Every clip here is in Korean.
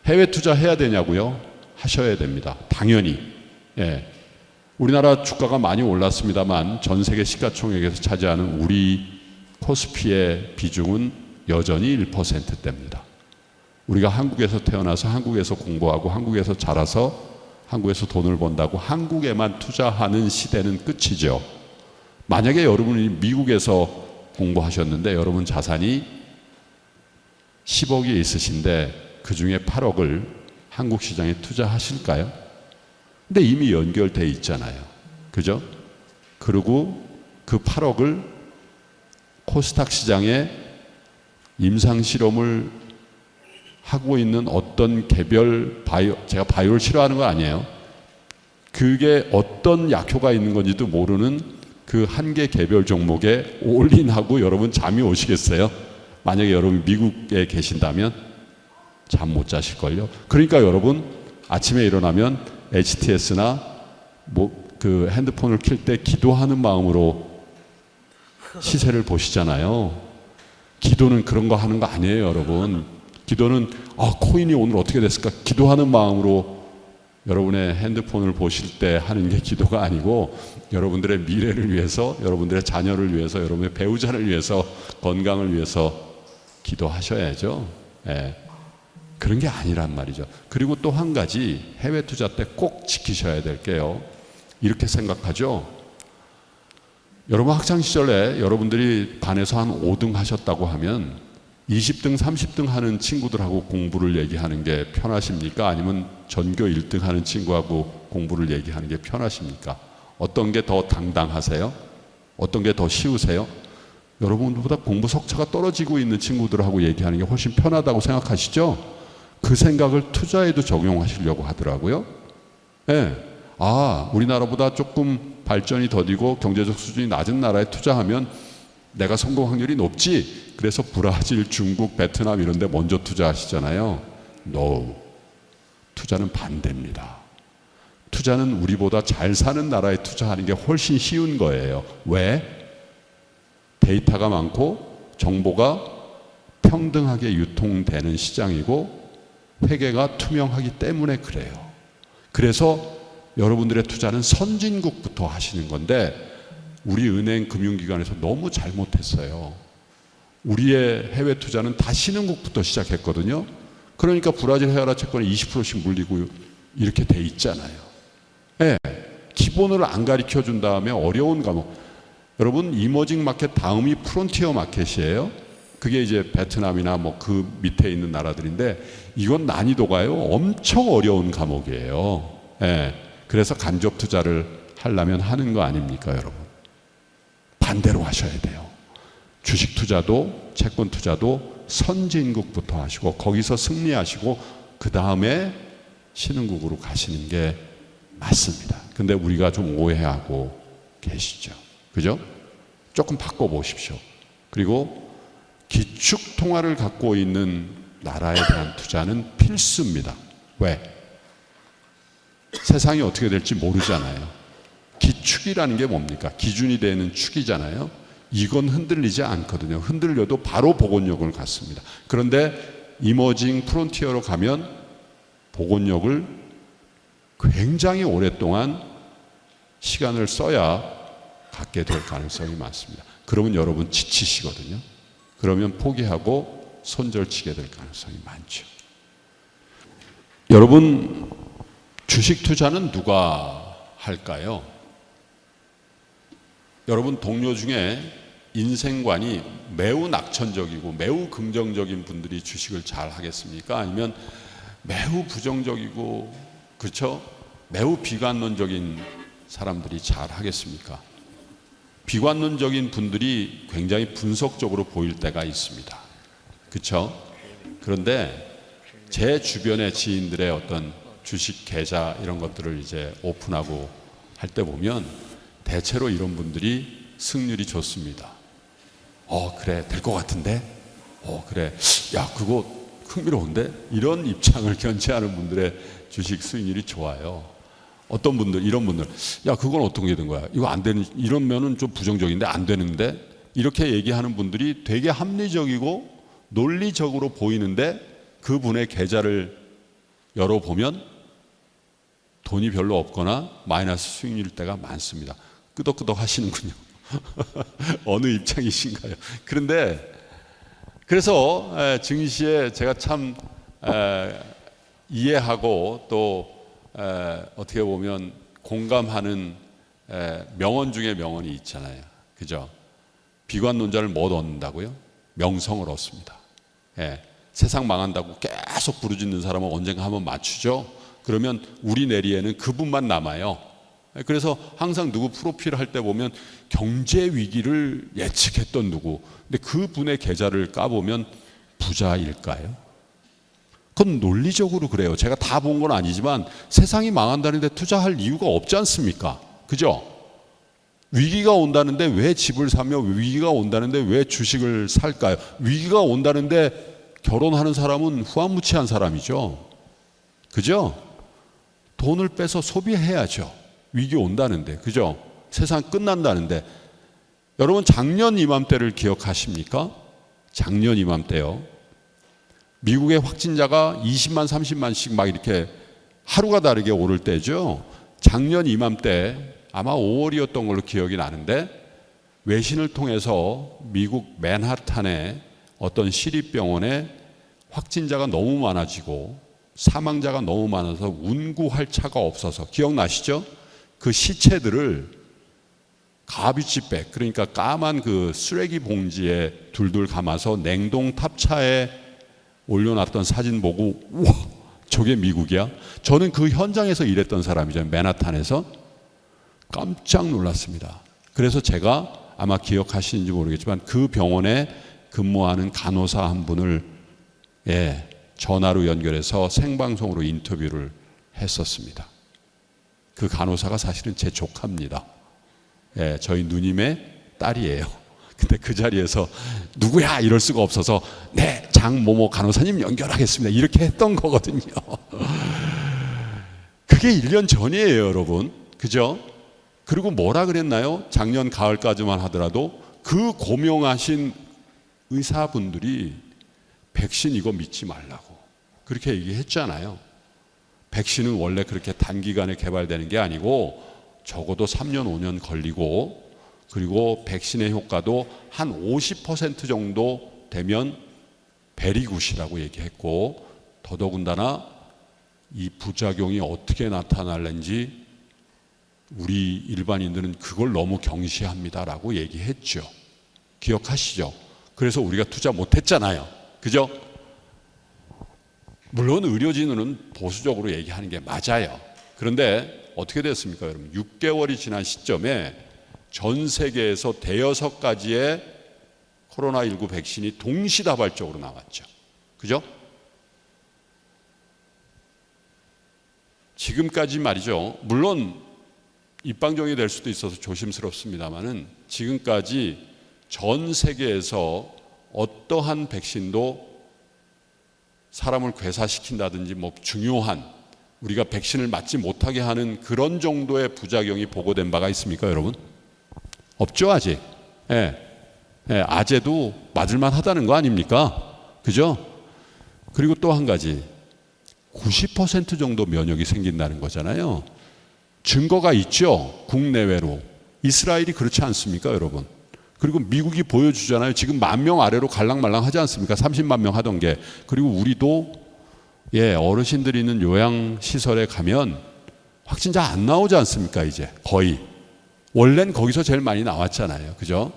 해외 투자해야 되냐고요? 하셔야 됩니다. 당연히. 예. 우리나라 주가가 많이 올랐습니다만 전 세계 시가총액에서 차지하는 우리 코스피의 비중은 여전히 1%대입니다. 우리가 한국에서 태어나서 한국에서 공부하고 한국에서 자라서 한국에서 돈을 번다고 한국에만 투자하는 시대는 끝이죠. 만약에 여러분이 미국에서 공부하셨는데 여러분 자산이 10억이 있으신데 그 중에 8억을 한국 시장에 투자하실까요? 근데 이미 연결돼 있잖아요. 그죠? 그리고 그 8억을 코스닥 시장에 임상 실험을 하고 있는 어떤 개별 제가 바이오를 싫어하는 거 아니에요. 그게 어떤 약효가 있는 건지도 모르는 그 한 개 개별 종목에 올인하고 여러분 잠이 오시겠어요? 만약에 여러분 미국에 계신다면 잠 못 자실걸요. 그러니까 여러분 아침에 일어나면 HTS나 그 핸드폰을 켤 때 기도하는 마음으로 시세를 보시잖아요. 기도는 그런 거 하는 거 아니에요, 여러분. 기도는 코인이 오늘 어떻게 됐을까? 기도하는 마음으로 여러분의 핸드폰을 보실 때 하는 게 기도가 아니고 여러분들의 미래를 위해서, 여러분들의 자녀를 위해서, 여러분의 배우자를 위해서, 건강을 위해서 기도하셔야죠. 예. 그런 게 아니란 말이죠. 그리고 또 한 가지 해외 투자 때 꼭 지키셔야 될 게요. 이렇게 생각하죠. 여러분 학창 시절에 여러분들이 반에서 한 5등 하셨다고 하면 20등, 30등 하는 친구들하고 공부를 얘기하는 게 편하십니까? 아니면 전교 1등 하는 친구하고 공부를 얘기하는 게 편하십니까? 어떤 게 더 당당하세요? 어떤 게 더 쉬우세요? 여러분보다 공부 석차가 떨어지고 있는 친구들하고 얘기하는 게 훨씬 편하다고 생각하시죠? 그 생각을 투자에도 적용하시려고 하더라고요. 예. 우리나라보다 조금 발전이 더디고 경제적 수준이 낮은 나라에 투자하면 내가 성공 확률이 높지. 그래서 브라질, 중국, 베트남 이런 데 먼저 투자하시잖아요. No. 투자는 반대입니다. 투자는 우리보다 잘 사는 나라에 투자하는 게 훨씬 쉬운 거예요. 왜? 데이터가 많고 정보가 평등하게 유통되는 시장이고 회계가 투명하기 때문에 그래요. 그래서 여러분들의 투자는 선진국부터 하시는 건데 우리 은행 금융기관에서 너무 잘못했어요. 우리의 해외 투자는 다 신흥국부터 시작했거든요. 그러니까 브라질 헤아라 채권에 20%씩 물리고 이렇게 돼 있잖아요. 네. 기본을 안 가르쳐 준 다음에 어려운 과목. 여러분 이머징 마켓 다음이 프론티어 마켓이에요. 그게 이제 베트남이나 그 밑에 있는 나라들인데 이건 난이도가요 엄청 어려운 과목이에요. 네. 그래서 간접 투자를 하려면 하는 거 아닙니까, 여러분? 반대로 하셔야 돼요. 주식 투자도 채권 투자도 선진국부터 하시고 거기서 승리하시고 그 다음에 신흥국으로 가시는 게 맞습니다. 근데 우리가 좀 오해하고 계시죠. 그죠? 조금 바꿔보십시오. 그리고 기축 통화를 갖고 있는 나라에 대한 투자는 필수입니다. 왜? 세상이 어떻게 될지 모르잖아요. 기축이라는 게 뭡니까? 기준이 되는 축이잖아요. 이건 흔들리지 않거든요. 흔들려도 바로 복원력을 갖습니다. 그런데 이머징 프론티어로 가면 복원력을 굉장히 오랫동안 시간을 써야 갖게 될 가능성이 많습니다. 그러면 여러분 지치시거든요. 그러면 포기하고 손절치게 될 가능성이 많죠. 여러분 주식 투자는 누가 할까요? 여러분 동료 중에 인생관이 매우 낙천적이고 매우 긍정적인 분들이 주식을 잘 하겠습니까? 아니면 매우 부정적이고 그렇죠? 매우 비관론적인 사람들이 잘 하겠습니까? 비관론적인 분들이 굉장히 분석적으로 보일 때가 있습니다. 그렇죠? 그런데 제 주변의 지인들의 어떤 주식 계좌 이런 것들을 이제 오픈하고 할 때 보면 대체로 이런 분들이 승률이 좋습니다. 그래 될 것 같은데 그래 야 그거 흥미로운데 이런 입장을 견지하는 분들의 주식 수익률이 좋아요. 어떤 분들 이런 분들 야 그건 어떤 게 된 거야 이거 안 되는 이러면은 좀 부정적인데 안 되는데 이렇게 얘기하는 분들이 되게 합리적이고 논리적으로 보이는데 그분의 계좌를 열어보면 돈이 별로 없거나 마이너스 수익률일 때가 많습니다. 끄덕끄덕 하시는군요. 어느 입장이신가요? 그래서 증시에 제가 참 이해하고 또 어떻게 보면 공감하는 명언 중에 명언이 있잖아요. 그죠? 비관론자를 못 얻는다고요? 명성을 얻습니다. 세상 망한다고 계속 부르짖는 사람은 언젠가 한번 맞추죠. 그러면 우리 내리에는 그분만 남아요. 그래서 항상 누구 프로필을 할 때 보면 경제 위기를 예측했던 누구, 근데 그분의 계좌를 까보면 부자일까요? 그건 논리적으로 그래요. 제가 다 본 건 아니지만 세상이 망한다는데 투자할 이유가 없지 않습니까? 그죠? 위기가 온다는데 왜 집을 사며, 위기가 온다는데 왜 주식을 살까요? 위기가 온다는데 결혼하는 사람은 후한무치한 사람이죠. 그죠? 돈을 빼서 소비해야죠. 위기 온다는데, 그죠? 세상 끝난다는데. 여러분 작년 이맘때를 기억하십니까? 작년 이맘때요. 미국의 확진자가 20만 30만씩 막 이렇게 하루가 다르게 오를 때죠. 작년 이맘때 아마 5월이었던 걸로 기억이 나는데, 외신을 통해서 미국 맨하탄의 어떤 시립병원에 확진자가 너무 많아지고 사망자가 너무 많아서 운구할 차가 없어서, 기억나시죠? 그 시체들을 가비지백, 그러니까 까만 그 쓰레기 봉지에 둘둘 감아서 냉동 탑차에 올려놨던 사진 보고, 우와, 저게 미국이야? 저는 그 현장에서 일했던 사람이잖아요. 맨하탄에서. 깜짝 놀랐습니다. 그래서 제가 아마 기억하시는지 모르겠지만 그 병원에 근무하는 간호사 한 분을 전화로 연결해서 생방송으로 인터뷰를 했었습니다. 그 간호사가 사실은 제 조카입니다. 저희 누님의 딸이에요. 근데 그 자리에서 누구야 이럴 수가 없어서 네, 장모모 간호사님 연결하겠습니다 이렇게 했던 거거든요. 그게 1년 전이에요, 여러분. 그죠? 그리고 뭐라 그랬나요? 작년 가을까지만 하더라도 그 고명하신 의사분들이 백신 이거 믿지 말라고 그렇게 얘기했잖아요. 백신은 원래 그렇게 단기간에 개발되는 게 아니고 적어도 3년 5년 걸리고, 그리고 백신의 효과도 한 50% 정도 되면 베리굿이라고 얘기했고, 더더군다나 이 부작용이 어떻게 나타날는지 우리 일반인들은 그걸 너무 경시합니다라고 얘기했죠. 기억하시죠? 그래서 우리가 투자 못했잖아요. 그죠? 물론 의료진은 보수적으로 얘기하는 게 맞아요. 그런데 어떻게 됐습니까, 여러분? 6개월이 지난 시점에 전 세계에서 대여섯 가지의 코로나19 백신이 동시다발적으로 나왔죠. 그죠? 지금까지 말이죠. 물론 입방정이 될 수도 있어서 조심스럽습니다만은 지금까지 전 세계에서 어떠한 백신도 사람을 괴사시킨다든지 뭐 중요한 우리가 백신을 맞지 못하게 하는 그런 정도의 부작용이 보고된 바가 있습니까, 여러분? 없죠, 아직. 아재도 맞을만 하다는 거 아닙니까? 그죠? 그리고 또 한 가지, 90% 정도 면역이 생긴다는 거잖아요. 증거가 있죠, 국내외로. 이스라엘이 그렇지 않습니까, 여러분? 그리고 미국이 보여주잖아요. 지금 10,000명 아래로 갈랑말랑 하지 않습니까? 30만 명 하던 게. 그리고 우리도 어르신들이 있는 요양시설에 가면 확진자 안 나오지 않습니까, 이제 거의. 원래는 거기서 제일 많이 나왔잖아요. 그죠?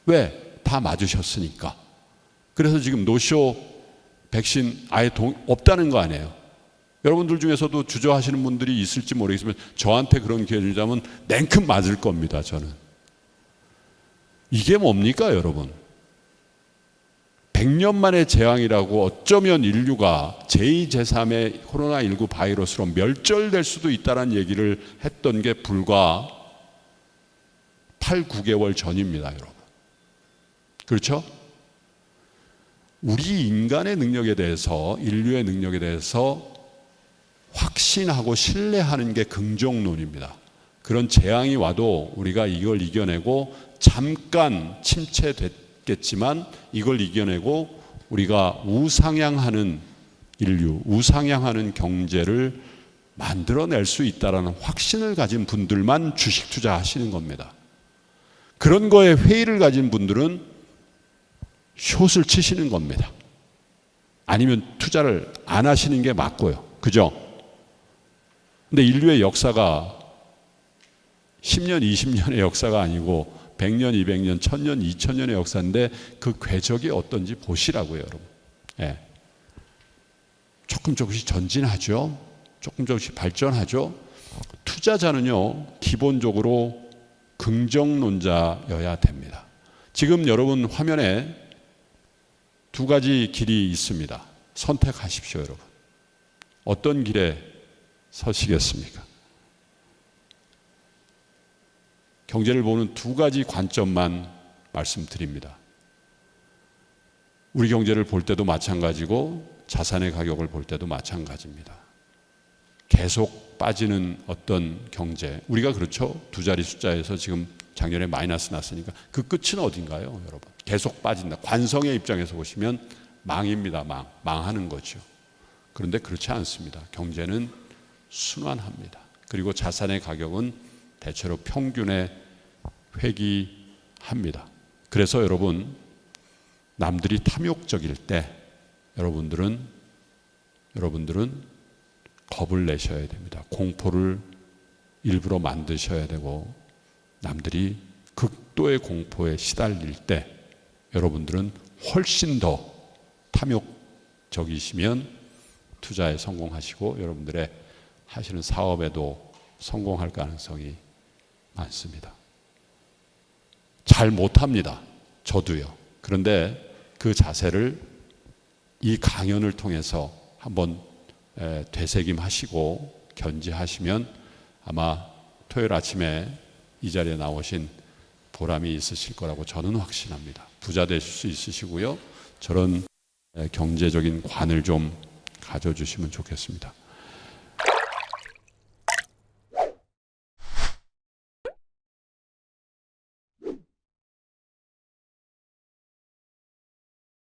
왜? 다 맞으셨으니까. 그래서 지금 노쇼 백신 아예 없다는 거 아니에요. 여러분들 중에서도 주저하시는 분들이 있을지 모르겠지만 저한테 그런 기회를 주자면 냉큼 맞을 겁니다, 저는. 이게 뭡니까, 여러분? 100년 만의 재앙이라고, 어쩌면 인류가 제2, 제3의 코로나19 바이러스로 멸절될 수도 있다는 얘기를 했던 게 불과 8, 9개월 전입니다, 여러분. 그렇죠? 우리 인간의 능력에 대해서, 인류의 능력에 대해서 확신하고 신뢰하는 게 긍정론입니다. 그런 재앙이 와도 우리가 이걸 이겨내고, 잠깐 침체됐겠지만 이걸 이겨내고 우리가 우상향하는 인류, 우상향하는 경제를 만들어낼 수 있다라는 확신을 가진 분들만 주식 투자하시는 겁니다. 그런 거에 회의를 가진 분들은 숏을 치시는 겁니다. 아니면 투자를 안 하시는 게 맞고요. 그죠? 근데 인류의 역사가 10년, 20년의 역사가 아니고 100년, 200년, 1000년, 2000년의 역사인데 그 궤적이 어떤지 보시라고요, 여러분. 예. 조금씩 전진하죠. 조금씩 발전하죠. 투자자는요, 기본적으로 긍정론자여야 됩니다. 지금 여러분 화면에 두 가지 길이 있습니다. 선택하십시오, 여러분. 어떤 길에 서시겠습니까? 경제를 보는 두 가지 관점만 말씀드립니다. 우리 경제를 볼 때도 마찬가지고 자산의 가격을 볼 때도 마찬가지입니다. 계속 빠지는 어떤 경제, 우리가 그렇죠. 두 자리 숫자에서 지금 작년에 마이너스 났으니까 그 끝은 어딘가요, 여러분? 계속 빠진다. 관성의 입장에서 보시면 망입니다. 망하는 거죠. 그런데 그렇지 않습니다. 경제는 순환합니다. 그리고 자산의 가격은 대체로 평균에 회귀합니다. 그래서 여러분, 남들이 탐욕적일 때 여러분들은 겁을 내셔야 됩니다. 공포를 일부러 만드셔야 되고, 남들이 극도의 공포에 시달릴 때 여러분들은 훨씬 더 탐욕적이시면 투자에 성공하시고 여러분들의 하시는 사업에도 성공할 가능성이 많습니다. 잘 못합니다. 저도요. 그런데 그 자세를 이 강연을 통해서 한번 되새김하시고 견지하시면 아마 토요일 아침에 이 자리에 나오신 보람이 있으실 거라고 저는 확신합니다. 부자 되실 수 있으시고요. 저런 경제적인 관을 좀 가져주시면 좋겠습니다.